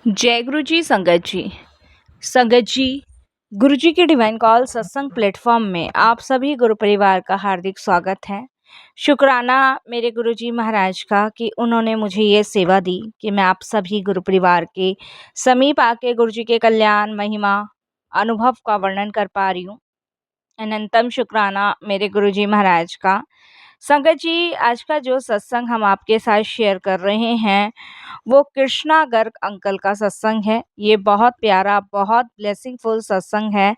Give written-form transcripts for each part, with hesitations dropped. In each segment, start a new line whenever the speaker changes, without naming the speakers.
जय गुरु जी संगत जी। संगत जी, गुरु जी के डिवाइन कॉल सत्संग प्लेटफॉर्म में आप सभी गुरु परिवार का हार्दिक स्वागत है। शुक्राना मेरे गुरु जी महाराज का कि उन्होंने मुझे ये सेवा दी कि मैं आप सभी गुरु परिवार के समीप आके गुरु जी के कल्याण महिमा अनुभव का वर्णन कर पा रही हूँ। अनंतम शुक्राना मेरे गुरु जी महाराज का। संगत जी, आज का जो सत्संग हम आपके साथ शेयर कर रहे हैं वो कृष्णा गर्ग अंकल का सत्संग है। ये बहुत प्यारा, बहुत ब्लेसिंगफुल सत्संग है।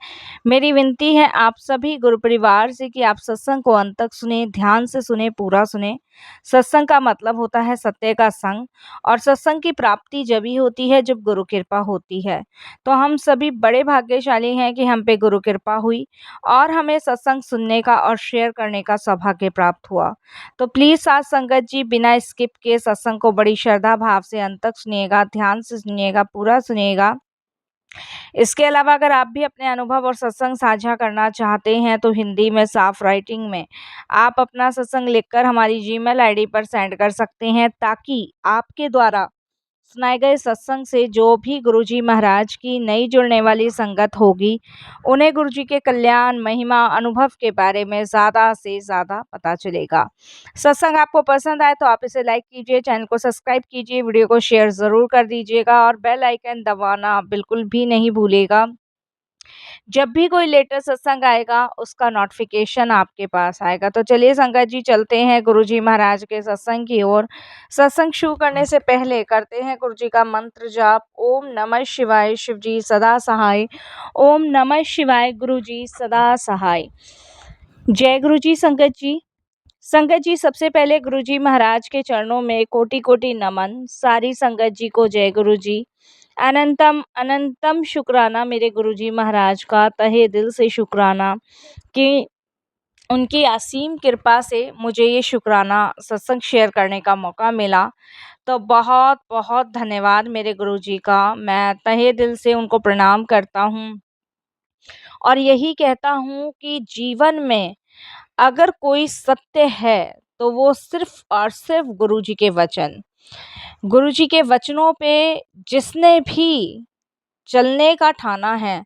मेरी विनती है आप सभी गुरु परिवार से कि आप सत्संग को अंत तक सुने, ध्यान से सुने, पूरा सुने। सत्संग का मतलब होता है सत्य का संग, और सत्संग की प्राप्ति जब ही होती है जब गुरु कृपा होती है। तो हम सभी बड़े भाग्यशाली हैं कि हम पे गुरु कृपा हुई और हमें सत्संग सुनने का और शेयर करने का सौभाग्य प्राप्त हुआ। तो प्लीज़ साथ संगत जी बिना स्किप के सत्संग को बड़ी श्रद्धा भाव से अंत तक सुनिएगा, ध्यान से सुनिएगा, पूरा सुनिएगा। इसके अलावा अगर आप भी अपने अनुभव और सत्संग साझा करना चाहते हैं तो हिंदी में साफ राइटिंग में आप अपना सत्संग लिखकर हमारी जीमेल आईडी पर सेंड कर सकते हैं, ताकि आपके द्वारा सुनाए गए सत्संग से जो भी गुरुजी महाराज की नई जुड़ने वाली संगत होगी उन्हें गुरुजी के कल्याण महिमा अनुभव के बारे में ज़्यादा से ज़्यादा पता चलेगा। सत्संग आपको पसंद आए तो आप इसे लाइक कीजिए, चैनल को सब्सक्राइब कीजिए, वीडियो को शेयर ज़रूर कर दीजिएगा और बेल आइकन दबाना बिल्कुल भी नहीं भूलिएगा। जब भी कोई लेटेस्ट सत्संग आएगा उसका नोटिफिकेशन आपके पास आएगा। तो चलिए संगत जी, चलते हैं गुरुजी महाराज के सत्संग की ओर। सत्संग शुरू करने से पहले करते हैं गुरुजी का मंत्र जाप। ओम नमः शिवाय, शिवजी सदा सहाय। ओम नमः शिवाय, गुरुजी सदा सहाय। जय गुरुजी संगत जी। संगत जी, सबसे पहले गुरुजी महाराज के चरणों में कोटि कोटि नमन। सारी संगत जी को जय गुरु जी। अनंतम अनंतम शुक्राना मेरे गुरुजी महाराज का, तहे दिल से शुक्राना कि उनकी असीम कृपा से मुझे ये शुक्राना सत्संग शेयर करने का मौका मिला। तो बहुत बहुत धन्यवाद मेरे गुरुजी का। मैं तहे दिल से उनको प्रणाम करता हूँ और यही कहता हूँ कि जीवन में अगर कोई सत्य है तो वो सिर्फ और सिर्फ गुरुजी के वचन। गुरुजी के वचनों पे जिसने भी चलने का ठाना है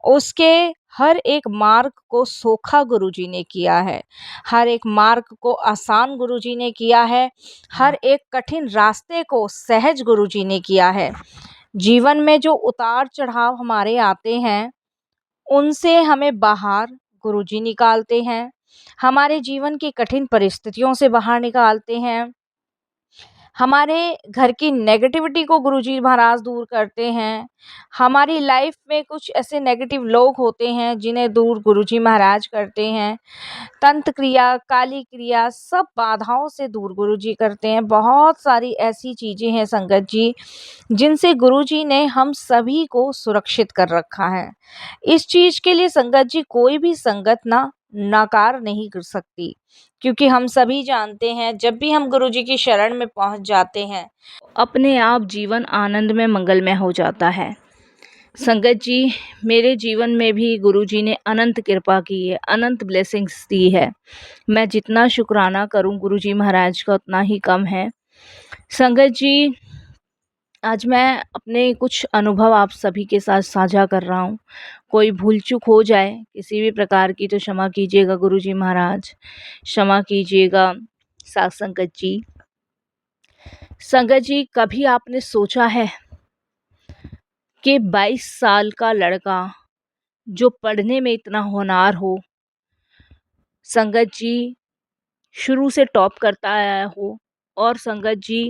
उसके हर एक मार्ग को सोखा गुरुजी ने किया है, हर एक मार्ग को आसान गुरुजी ने किया है, हर एक कठिन रास्ते को सहज गुरुजी ने किया है। जीवन में जो उतार चढ़ाव हमारे आते हैं उनसे हमें बाहर गुरुजी निकालते हैं, हमारे जीवन की कठिन परिस्थितियों से बाहर निकालते हैं, हमारे घर की नेगेटिविटी को गुरुजी महाराज दूर करते हैं। हमारी लाइफ में कुछ ऐसे नेगेटिव लोग होते हैं जिन्हें दूर गुरुजी महाराज करते हैं। तंत्र क्रिया, काली क्रिया, सब बाधाओं से दूर गुरुजी करते हैं। बहुत सारी ऐसी चीज़ें हैं संगत जी जिनसे गुरुजी ने हम सभी को सुरक्षित कर रखा है। इस चीज़ के लिए संगत जी कोई भी संगत ना नकार नहीं कर सकती, क्योंकि हम सभी जानते हैं जब भी हम गुरुजी की शरण में पहुंच जाते हैं अपने आप जीवन आनंद में मंगलमय हो जाता है। संगत जी, मेरे जीवन में भी गुरुजी ने अनंत कृपा की है, अनंत ब्लेसिंग्स दी है। मैं जितना शुक्राना करूं गुरुजी महाराज का उतना ही कम है। संगत जी, आज मैं अपने कुछ अनुभव आप सभी के साथ साझा कर रहा हूँ। कोई भूल चूक हो जाए किसी भी प्रकार की तो क्षमा कीजिएगा गुरुजी महाराज, क्षमा कीजिएगा साथ संगत जी। संगत जी, कभी आपने सोचा है कि 22 साल का लड़का जो पढ़ने में इतना होनहार हो, संगत जी शुरू से टॉप करता आया हो और संगत जी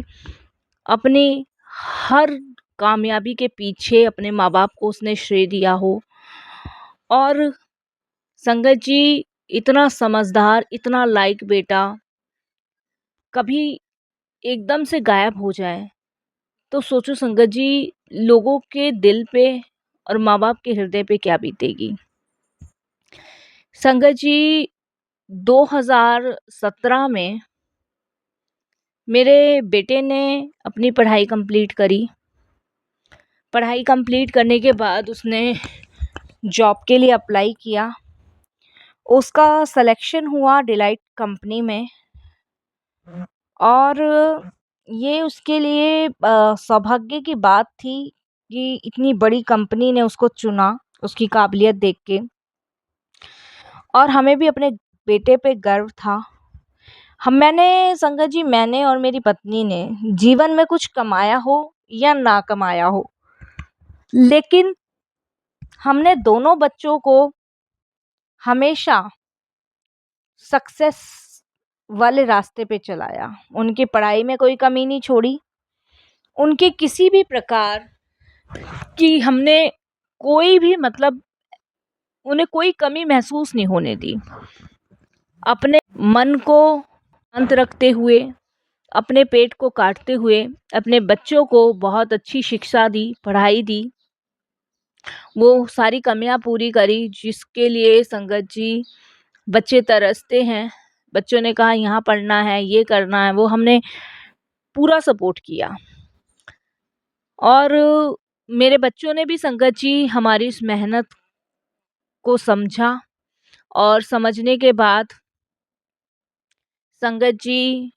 अपनी हर कामयाबी के पीछे अपने माँ बाप को उसने श्रेय दिया हो, और संगत जी इतना समझदार, इतना लाइक बेटा कभी एकदम से गायब हो जाए तो सोचो संगत जी लोगों के दिल पे और माँ बाप के हृदय पे क्या बीतेगी। संगत जी 2017 में मेरे बेटे ने अपनी पढ़ाई कंप्लीट करी। पढ़ाई कंप्लीट करने के बाद उसने जॉब के लिए अप्लाई किया। उसका सिलेक्शन हुआ डिलाइट कंपनी में, और ये उसके लिए सौभाग्य की बात थी कि इतनी बड़ी कंपनी ने उसको चुना उसकी काबिलियत देख के, और हमें भी अपने बेटे पे गर्व था। मैंने और मेरी पत्नी ने जीवन में कुछ कमाया हो या ना कमाया हो, लेकिन हमने दोनों बच्चों को हमेशा सक्सेस वाले रास्ते पे चलाया। उनकी पढ़ाई में कोई कमी नहीं छोड़ी, उनके किसी भी प्रकार की हमने कोई भी उन्हें कोई कमी महसूस नहीं होने दी। अपने मन को शांत रखते हुए, अपने पेट को काटते हुए अपने बच्चों को बहुत अच्छी शिक्षा दी, पढ़ाई दी, वो सारी कमियां पूरी करी जिसके लिए संगत जी बच्चे तरसते हैं। बच्चों ने कहा यहाँ पढ़ना है, ये करना है, वो हमने पूरा सपोर्ट किया। और मेरे बच्चों ने भी संगत जी हमारी इस मेहनत को समझा, और समझने के बाद संगत जी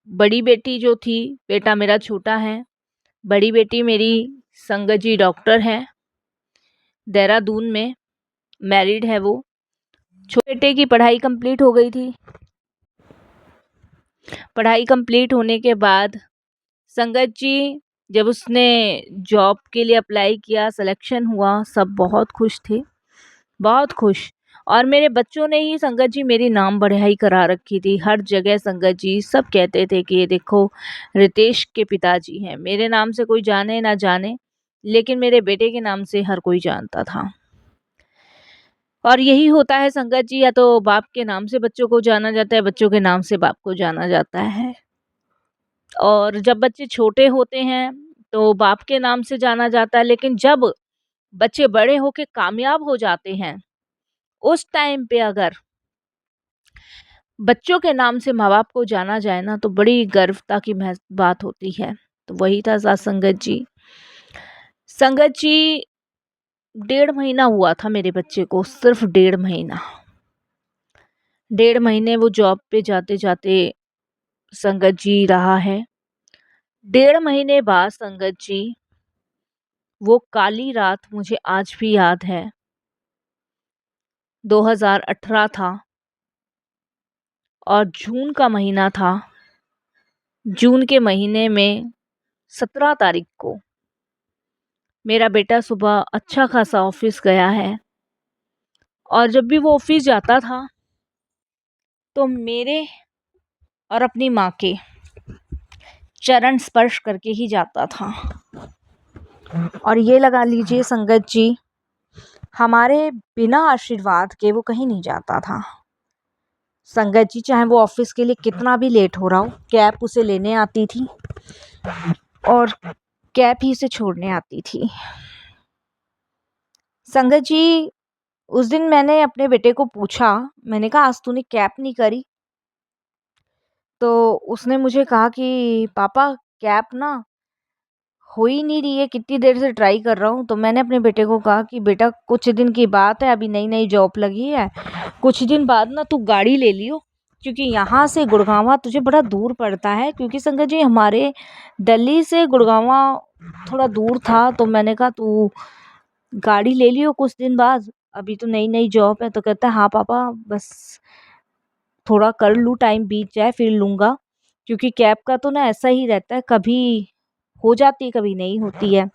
बड़ी बेटी जो थी, बेटा मेरा छोटा है, बड़ी बेटी मेरी संगत जी डॉक्टर है देहरादून में, मैरिड है वो। छोटे बेटे की पढ़ाई कंप्लीट हो गई थी। पढ़ाई कंप्लीट होने के बाद संगत जी जब उसने जॉब के लिए अप्लाई किया, सिलेक्शन हुआ, सब बहुत खुश थे, बहुत खुश। और मेरे बच्चों ने ही संगत जी मेरी नाम बढ़ाई करा रखी थी। हर जगह संगत जी सब कहते थे कि ये देखो रितेश के पिताजी हैं। मेरे नाम से कोई जाने ना जाने, लेकिन मेरे बेटे के नाम से हर कोई जानता था। और यही होता है संगत जी, या तो बाप के नाम से बच्चों को जाना जाता है, बच्चों के नाम से बाप को जाना जाता है। और जब बच्चे छोटे होते हैं तो बाप के नाम से जाना जाता है, लेकिन जब बच्चे बड़े होके कामयाब हो जाते हैं, उस टाइम पे अगर बच्चों के नाम से माँ बाप को जाना जाए ना, तो बड़ी गर्वता की बात होती है। तो वही था साथ संगत जी। संगत जी 1.5 महीना हुआ था मेरे बच्चे को, सिर्फ 1.5 महीना। 1.5 महीने वो जॉब पे जाते जाते संगत जी रहा है। 1.5 महीने बाद संगत जी वो काली रात मुझे आज भी याद है। 2018 था और जून का महीना था। जून के महीने में 17 तारीख को मेरा बेटा सुबह अच्छा खासा ऑफिस गया है, और जब भी वो ऑफिस जाता था तो मेरे और अपनी माँ के चरण स्पर्श करके ही जाता था। और ये लगा लीजिए संगत जी, हमारे बिना आशीर्वाद के वो कहीं नहीं जाता था। संगत जी चाहे वो ऑफिस के लिए कितना भी लेट हो रहा हो, कैब उसे लेने आती थी और कैब ही उसे छोड़ने आती थी। संगत जी उस दिन मैंने अपने बेटे को पूछा, मैंने कहा आज तूने कैब नहीं करी? तो उसने मुझे कहा कि पापा कैब ना हो ही नहीं रही है, कितनी देर से ट्राई कर रहा हूँ। तो मैंने अपने बेटे को कहा कि बेटा कुछ दिन की बात है, अभी नई नई जॉब लगी है, कुछ दिन बाद ना तू गाड़ी ले लियो, क्योंकि यहाँ से गुड़गांव तुझे बड़ा दूर पड़ता है। क्योंकि संगत जी हमारे दिल्ली से गुड़गांव थोड़ा दूर था। तो मैंने कहा तू गाड़ी ले लियो कुछ दिन बाद, अभी तो नई नई जॉब है। तो कहता है हाँ पापा, बस थोड़ा कर लूँ, टाइम बीत जाए फिर लूँगा। क्योंकि कैब का तो ना ऐसा ही रहता है, कभी हो जाती है कभी नहीं होती है।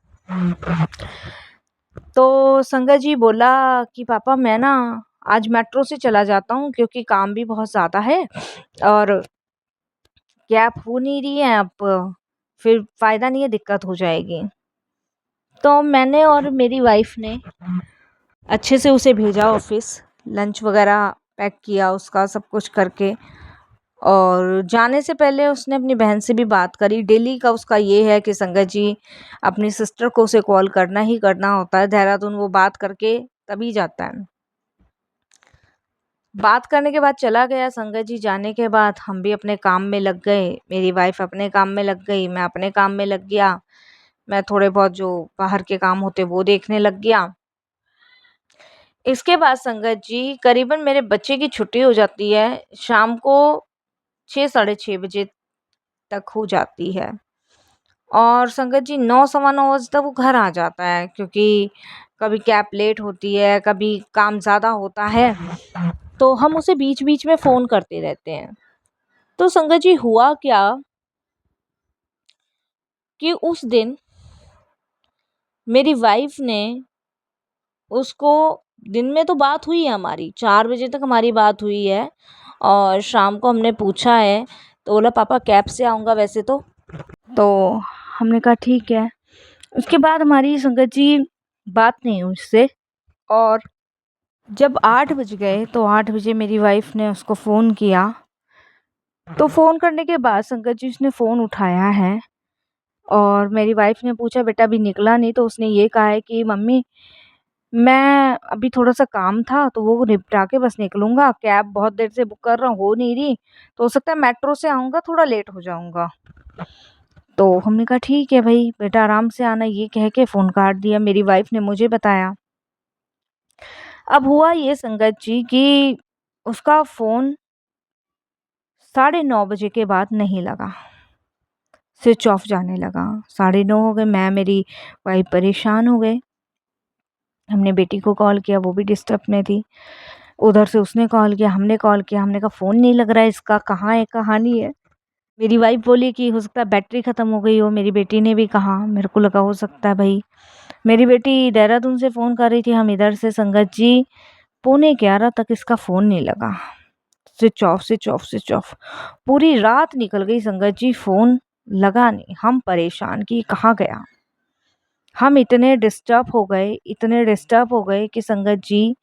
तो संगत जी बोला कि पापा मैं ना आज मेट्रो से चला जाता हूँ, क्योंकि काम भी बहुत ज़्यादा है और कैब हो नहीं रही है, अब फिर फ़ायदा नहीं है, दिक्कत हो जाएगी। तो मैंने और मेरी वाइफ ने अच्छे से उसे भेजा ऑफिस, लंच वगैरह पैक किया उसका, सब कुछ करके। और जाने से पहले उसने अपनी बहन से भी बात करी। डेली का उसका ये है कि संगत जी अपनी सिस्टर को उसे कॉल करना ही करना होता है देहरादून, वो बात करके तभी जाता है। बात करने के बाद चला गया संगत जी। जाने के बाद हम भी अपने काम में लग गए, मेरी वाइफ अपने काम में लग गई, मैं अपने काम में लग गया। मैं थोड़े बहुत जो बाहर के काम होते वो देखने लग गया। इसके बाद संगत जी करीबन मेरे बच्चे की छुट्टी हो जाती है, शाम को 6 साढ़े 6 बजे तक हो जाती है। और संगत जी 9 सवा 9 बजे तक वो घर आ जाता है, क्योंकि कभी कैब लेट होती है, कभी काम ज़्यादा होता है, तो हम उसे बीच-बीच में फ़ोन करते रहते हैं। तो संगत जी हुआ क्या कि उस दिन मेरी वाइफ़ ने उसको, दिन में तो बात हुई है हमारी, 4 बजे तक हमारी बात हुई है और शाम को हमने पूछा है, तो बोला पापा कैब से आऊँगा वैसे तो हमने कहा ठीक है। उसके बाद हमारी संगत जी बात नहीं हुई उससे। और जब 8 बज गए तो 8 बजे मेरी वाइफ़ ने उसको फ़ोन किया, तो फ़ोन करने के बाद संगत जी उसने फ़ोन उठाया है और मेरी वाइफ़ ने पूछा बेटा अभी निकला नहीं? तो उसने ये कहा है कि मम्मी मैं अभी थोड़ा-सा काम था तो वो निपटा के बस निकलूँगा, कैब बहुत देर से बुक कर रहा हूँ, हो नहीं रही, तो हो सकता है मेट्रो से आऊँगा, थोड़ा लेट हो जाऊँगा। तो हमने कहा ठीक है भई, बेटा आराम से आना, ये कह के फ़ोन काट दिया। मेरी वाइफ़ ने मुझे बताया। अब हुआ ये संगत जी कि उसका फ़ोन साढ़े 9 बजे के बाद नहीं लगा, स्विच ऑफ जाने लगा। साढ़े 9 हो गए, मैं मेरी वाइफ़ परेशान हो गए। हमने बेटी को कॉल किया, वो भी डिस्टर्ब में थी। उधर से उसने कॉल किया, हमने कॉल किया, हमने कहा फ़ोन नहीं लग रहा है इसका, कहाँ है, कहाँ नहीं है। मेरी वाइफ़ बोली कि हो सकता है बैटरी ख़त्म हो गई हो, मेरी बेटी ने भी कहा, मेरे को लगा हो सकता है भई। मेरी बेटी देहरादून से फ़ोन कर रही थी, हम इधर से, संगत जी पौने 11 तक इसका फ़ोन नहीं लगा। Switch off, switch off, switch off. पूरी रात निकल गई संगत जी, फ़ोन लगा नहीं। हम परेशान कि ये कहाँ गया? हम इतने डिस्टर्ब हो गए, इतने डिस्टर्ब हो गए कि संगत जी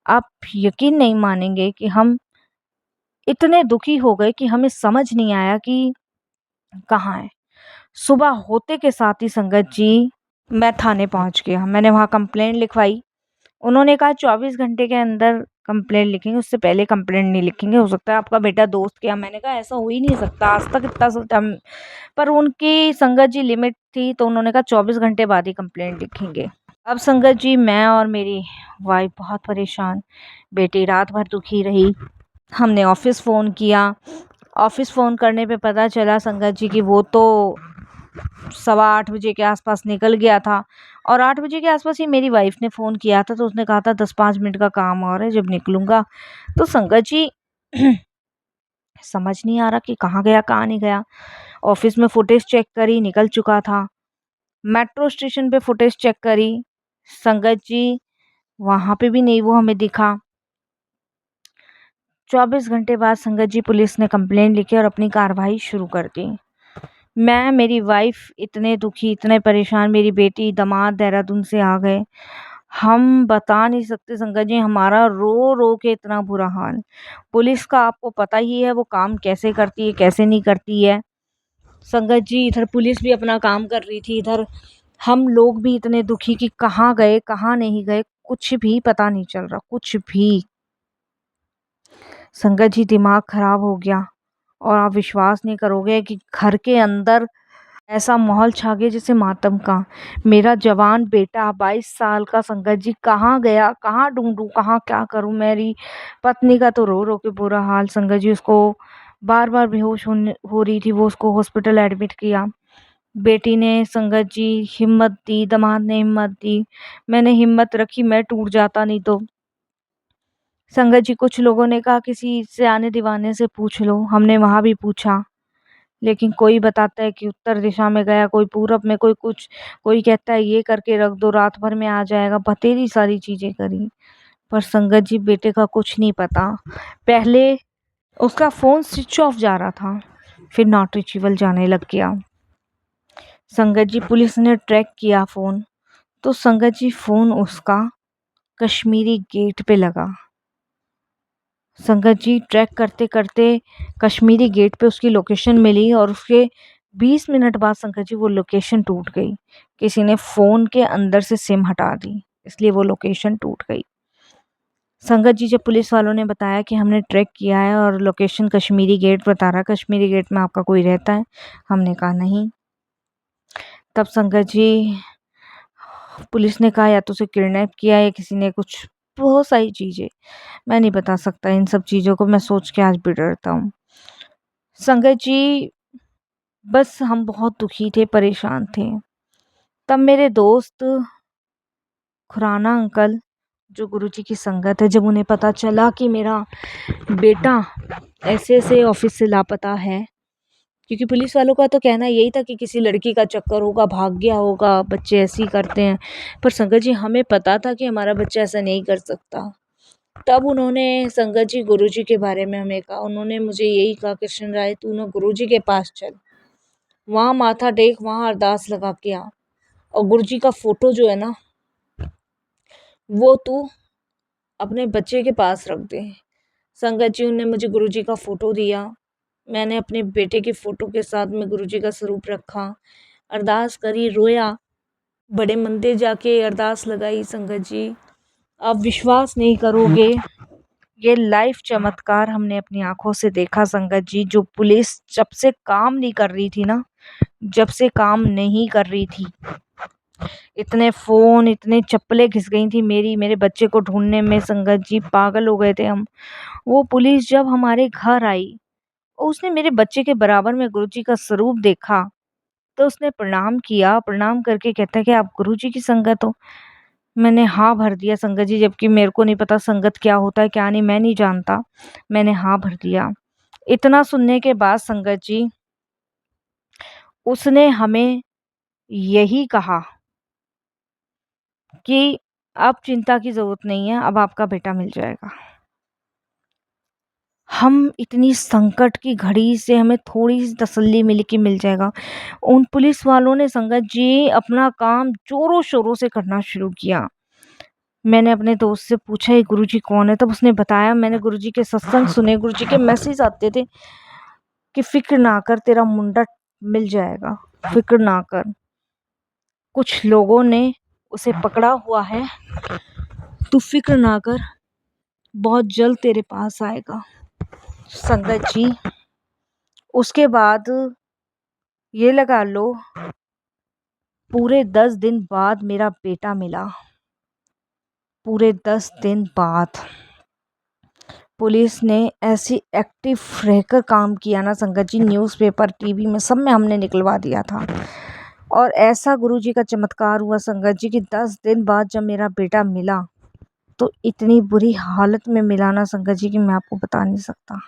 आप यकीन नहीं मानेंगे कि हम इतने दुखी हो गए कि हमें समझ नहीं आया कि कहाँ है। सुबह होते के साथ ही संगत जी मैं थाने पहुँच गया। मैंने वहाँ कंप्लेंट लिखवाई। उन्होंने कहा 24 घंटे के अंदर कंप्लेंट लिखेंगे, उससे पहले कंप्लेंट नहीं लिखेंगे, हो सकता है आपका बेटा दोस्त के यहाँ। मैंने कहा ऐसा हो ही नहीं सकता, आज तक इतना टाइम, पर उनकी संगत जी लिमिट थी, तो उन्होंने कहा 24 घंटे बाद ही कंप्लेंट लिखेंगे। अब संगत जी मैं और मेरी वाइफ़ बहुत परेशान, बेटी रात भर दुखी रही। हमने ऑफ़िस फ़ोन किया, ऑफ़िस फ़ोन करने पे पता चला संगत जी कि वो तो सवा 8 बजे के आस-पास निकल गया था। और 8 बजे के आस-पास ही मेरी वाइफ़ ने फ़ोन किया था, तो उसने कहा था 10-5 मिनट का काम और है, जब निकलूँगा। तो संगत जी समझ नहीं आ रहा कि कहाँ गया, कहाँ नहीं गया। ऑफ़िस में फुटेज चेक करी, निकल चुका था। मेट्रो स्टेशन पे फुटेज चेक करी, संगत जी वहाँ पे भी नहीं वो हमें दिखा। 24 घंटे बाद संगत जी पुलिस ने कंप्लेंट लिखी और अपनी कार्रवाई शुरू कर दी। मैं, मेरी वाइफ़ इतने दुखी, इतने परेशान, मेरी बेटी, दामाद देहरादून से आ गए। हम बता नहीं सकते संगत जी, हमारा रो-रो के इतना बुरा हाल। पुलिस का आपको पता ही है वो काम कैसे करती है, कैसे नहीं करती है। संगत जी इधर पुलिस भी अपना काम कर रही थी, इधर हम लोग भी इतने दुखी कि कहाँ गए, कहाँ नहीं गए, कुछ भी पता नहीं चल रहा, कुछ भी। संगत जी दिमाग खराब हो गया और आप विश्वास नहीं करोगे कि घर के अंदर ऐसा माहौल छा गया जैसे मातम का। मेरा जवान बेटा 22 साल का संगत जी कहाँ गया, कहाँ ढूँढूँ, कहाँ क्या करूँ? मेरी पत्नी का तो रो-रो के बुरा हाल संगत जी, उसको बार-बार बेहोश हो रही थी, वो उसको हॉस्पिटल एडमिट किया। बेटी ने संगत जी हिम्मत दी, दामाद ने हिम्मत दी, मैंने हिम्मत रखी, मैं टूट जाता नहीं तो। संगत जी कुछ लोगों ने कहा किसी सयाने-दीवाने से पूछ लो, हमने वहाँ भी पूछा। लेकिन कोई बताता है कि उत्तर दिशा में गया, कोई पूरब में, कोई कुछ, कोई कहता है ये करके रख दो रात भर में आ जाएगा, बथेरी सारी चीज़ें करी। पर संगत जी बेटे का कुछ नहीं पता। पहले उसका फ़ोन स्विच ऑफ जा रहा था, फिर नॉट रीचेबल जाने लग गया। संगत जी पुलिस ने ट्रैक किया फ़ोन, तो संगत जी फ़ोन उसका कश्मीरी गेट पे लगा। संगत जी ट्रैक करते-करते कश्मीरी गेट पे उसकी लोकेशन मिली और उसके 20 मिनट बाद संगत जी वो लोकेशन टूट गई। किसी ने फ़ोन के अंदर से सिम हटा दी, इसलिए वो लोकेशन टूट गई। संगत जी जब पुलिस वालों ने बताया कि हमने ट्रैक किया है और लोकेशन कश्मीरी गेट बता रहा है, कश्मीरी गेट में आपका कोई रहता है? हमने कहा नहीं। तब संगत जी पुलिस ने कहा या तो उसे किडनैप किया है या किसी ने कुछ, बहुत सारी चीज़ें। मैं नहीं बता सकता इन सब चीज़ों को, मैं सोच के आज भी डरता हूँ। संगत जी बस हम बहुत दुखी थे, परेशान थे। तब मेरे दोस्त खुराना अंकल, जो गुरुजी की संगत है, जब उन्हें पता चला कि मेरा बेटा ऐसे-ऐसे ऑफ़िस से लापता है, क्योंकि पुलिस वालों का तो कहना यही था कि किसी लड़की का चक्कर होगा, भाग गया होगा, बच्चे ऐसे ही करते हैं। पर संगत जी, हमें पता था कि हमारा बच्चा ऐसा नहीं कर सकता। तब उन्होंने संगत जी गुरुजी के बारे में हमें कहा। उन्होंने मुझे यही कहा, कृष्ण राय तू ना गुरुजी के पास चल, वहाँ माथा टेक, वहाँ अरदास लगा के आ, और गुरुजी का फ़ोटो जो है ना, वो तू अपने बच्चे के पास रख दे। संगत जी ने मुझे गुरुजी का फ़ोटो दिया। मैंने अपने बेटे के फ़ोटो के साथ में गुरुजी का स्वरूप रखा, अरदास करी, रोया, बड़े मंदिर जाके अरदास लगाई। संगत जी, आप विश्वास नहीं करोगे, ये लाइव चमत्कार हमने अपनी आँखों से देखा। संगत जी, जो पुलिस जब से काम नहीं कर रही थी ना, जब से काम नहीं कर रही थी, इतने फ़ोन, इतने चप्पलें घिस गई थी मेरी, मेरे बच्चे को ढूँढने में। संगत जी, पागल हो गए थे हम। वो पुलिस जब हमारे घर आई और उसने मेरे बच्चे के बराबर में गुरुजी का स्वरूप देखा, तो उसने प्रणाम किया। प्रणाम करके कहता है कि आप गुरुजी की संगत हो? मैंने हाँ भर दिया संगत जी, जबकि मेरे को नहीं पता संगत क्या होता है, क्या नहीं, मैं नहीं जानता। मैंने हाँ भर दिया। इतना सुनने के बाद संगत जी, उसने हमें यही कहा कि अब चिंता की ज़रूरत नहीं है, अब आपका बेटा मिल जाएगा। हम इतनी संकट की घड़ी से हमें थोड़ी-सी तसल्ली मिली कि मिल जाएगा। उन पुलिस वालों ने संगत जी अपना काम ज़ोरों-शोरों से करना शुरू किया। मैंने अपने दोस्त से पूछा, ये गुरुजी कौन है? तब उसने बताया। मैंने गुरुजी के सत्संग सुने, गुरुजी के मैसेज आते थे कि फ़िक्र ना कर, तेरा मुंडा मिल जाएगा, फ़िक्र ना कर। कुछ लोगों ने उसे पकड़ा हुआ है, तू फ़िक्र ना कर, बहुत जल्द तेरे पास आएगा। संगत जी, उसके बाद ये लगा लो, पूरे 10 दिन बाद मेरा बेटा मिला। पूरे 10 दिन बाद पुलिस ने ऐसी एक्टिव रहकर काम किया ना संगत जी, न्यूज़पेपर, टीवी में सब में हमने निकलवा दिया था। और ऐसा गुरुजी का चमत्कार हुआ संगत जी कि 10 दिन बाद जब मेरा बेटा मिला, तो इतनी बुरी हालत में मिला ना संगत जी कि मैं आपको बता नहीं सकता।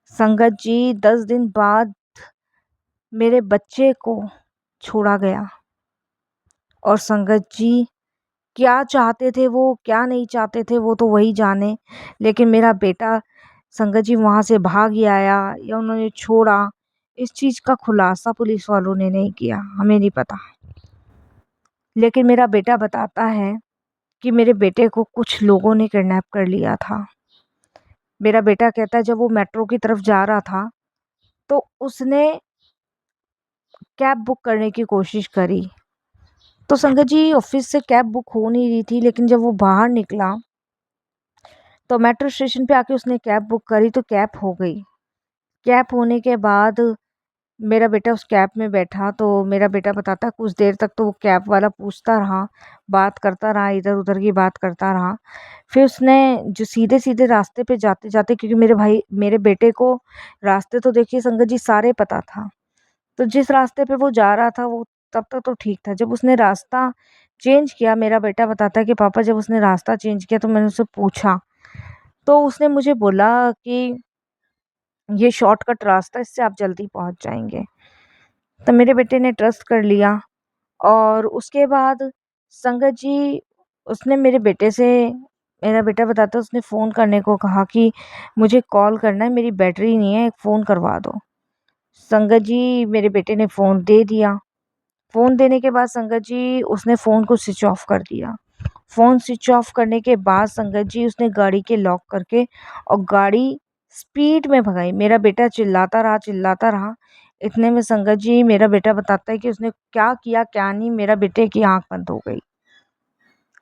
संगत जी, 10 दिन बाद मेरे बच्चे को छोड़ा गया। और संगत जी, क्या चाहते थे वो, क्या नहीं चाहते थे वो तो वही जाने, लेकिन मेरा बेटा संगत जी वहाँ से भाग ही आया या उन्होंने छोड़ा, इस चीज़ का खुलासा पुलिस वालों ने नहीं किया, हमें नहीं पता। लेकिन मेरा बेटा बताता है कि मेरे बेटे को कुछ लोगों ने किडनैप कर लिया था। मेरा बेटा कहता है जब वो मेट्रो की तरफ जा रहा था, तो उसने कैब बुक करने की कोशिश करी। तो संगत जी, ऑफिस से कैब बुक हो नहीं रही थी, लेकिन जब वो बाहर निकला तो मेट्रो स्टेशन पे आके उसने कैब बुक करी, तो कैब हो गई। कैब होने के बाद मेरा बेटा उस कैब में बैठा, तो मेरा बेटा बताता है कुछ देर तक तो वो कैब वाला पूछता रहा, बात करता रहा, इधर-उधर की बात करता रहा। फिर उसने जो सीधे-सीधे रास्ते पे जाते-जाते, क्योंकि मेरे बेटे को रास्ते तो देखिए संगत जी सारे पता था। तो जिस रास्ते पे वो जा रहा था वो तब तक तो ठीक था। जब उसने रास्ता चेंज किया, मेरा बेटा बताता है कि पापा जब उसने रास्ता चेंज किया तो मैंने उससे पूछा, तो उसने मुझे बोला कि ये शॉर्टकट रास्ता है, इससे आप जल्दी पहुँच जाएँगे। तो मेरे बेटे ने ट्रस्ट कर लिया। और उसके बाद संगत जी, उसने मेरा बेटा बताता है उसने फ़ोन करने को कहा कि मुझे कॉल करना है, मेरी बैटरी नहीं है, एक फ़ोन करवा दो। संगत जी, मेरे बेटे ने फ़ोन दे दिया। फ़ोन देने के बाद संगत जी, उसने फ़ोन को स्विच ऑफ कर दिया। फ़ोन स्विच ऑफ करने के बाद संगत जी, उसने गाड़ी के लॉक करके और गाड़ी स्पीड में भगाई। मेरा बेटा चिल्लाता रहा, चिल्लाता रहा। इतने में संगत जी, मेरा बेटा बताता है कि उसने क्या किया क्या नहीं, मेरा बेटे की आँख बंद हो गई।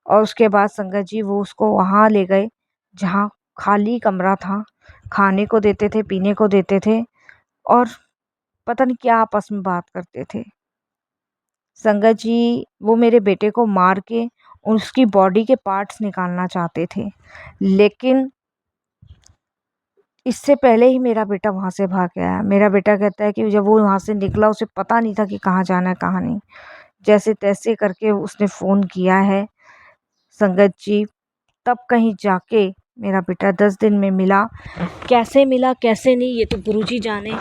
और उसके बाद संगत जी, वो उसको वहाँ ले गए जहाँ खाली कमरा था। खाने को देते थे, पीने को देते थे और पता नहीं क्या आपस में बात करते थे। संगत जी, वो मेरे बेटे को मार के उसकी बॉडी के पार्ट्स निकालना चाहते थे, लेकिन इससे पहले ही मेरा बेटा वहाँ से भाग गया है। मेरा बेटा कहता है कि जब वो वहाँ से निकला उसे पता नहीं था कि कहाँ जाना है कहाँ नहीं। जैसे-तैसे करके उसने फ़ोन किया है संगत जी, तब कहीं जाके मेरा बेटा 10 दिन में मिला। कैसे मिला कैसे नहीं ये तो गुरुजी जाने,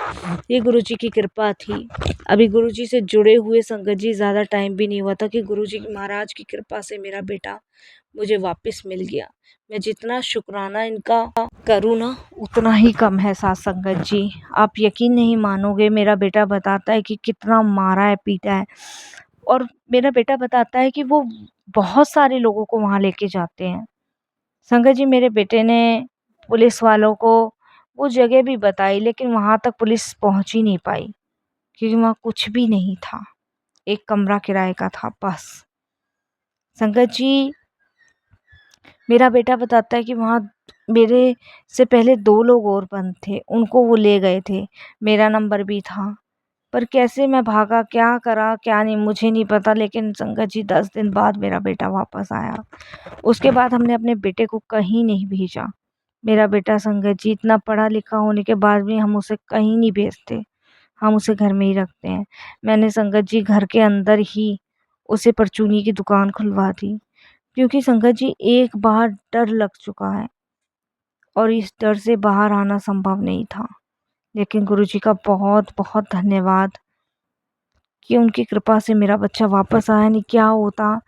ये गुरुजी की कृपा थी। अभी गुरुजी से जुड़े हुए संगत जी ज़्यादा टाइम भी नहीं हुआ था कि गुरुजी महाराज की कृपा से मेरा बेटा मुझे वापस मिल गया। मैं जितना शुक्राना इनका करूँ ना उतना ही कम है साथ संगत जी। आप यकीन नहीं मानोगे, मेरा बेटा बताता है कि कितना मारा है पीटा है, और मेरा बेटा बताता है कि वो बहुत सारे लोगों को वहाँ लेके जाते हैं। संगत जी, मेरे बेटे ने पुलिस वालों को वो जगह भी बताई, लेकिन वहाँ तक पुलिस पहुँच ही नहीं पाई क्योंकि वहाँ कुछ भी नहीं था। एक कमरा किराए का था बस। संगत जी, मेरा बेटा बताता है कि वहाँ मेरे से पहले 2 लोग और बंद थे, उनको वो ले गए थे। मेरा नंबर भी था, पर कैसे मैं भागा, क्या करा, क्या नहीं मुझे नहीं पता, लेकिन संगत जी 10 दिन बाद मेरा बेटा वापस आया। उसके बाद हमने अपने बेटे को कहीं नहीं भेजा। मेरा बेटा संगत जी इतना पढ़ा लिखा होने के बाद भी हम उसे कहीं नहीं भेजते, हम उसे घर में ही रखते हैं। मैंने संगत जी घर के अंदर ही उसे परचूनी की दुकान खुलवा दी, क्योंकि संगत जी एक बार डर लग चुका है और इस डर से बाहर आना संभव नहीं था। लेकिन गुरुजी का बहुत बहुत धन्यवाद कि उनकी कृपा से मेरा बच्चा वापस आया। नहीं क्या होता,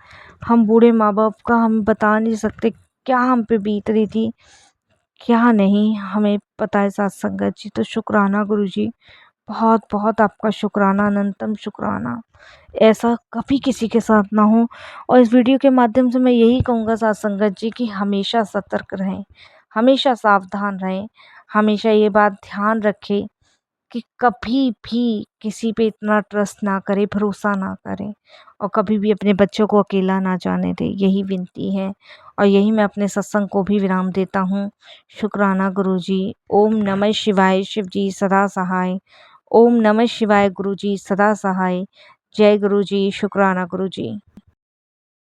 हम बूढ़े माँ बाप का हम बता नहीं सकते क्या हम पे बीत रही थी, क्या नहीं हमें पता है साथ संगत जी। तो शुक्राना गुरुजी, बहुत बहुत आपका शुक्राना, अनंतम शुक्राना। ऐसा कभी किसी के साथ ना हो। और इस वीडियो के माध्यम से मैं यही कहूँगा साथ संगत जी कि हमेशा सतर्क रहें, हमेशा सावधान रहें, हमेशा ये बात ध्यान रखें कि कभी भी किसी पे इतना ट्रस्ट ना करें, भरोसा ना करें, और कभी भी अपने बच्चों को अकेला ना जाने दें। यही विनती है और यही मैं अपने सत्संग को भी विराम देता हूँ। शुक्राना गुरुजी। ओम नमः शिवाय। शिव जी सदा सहाय। ओम नमः शिवाय। गुरुजी सदा सहाय। जय गुरुजी। शुक्राना गुरुजी।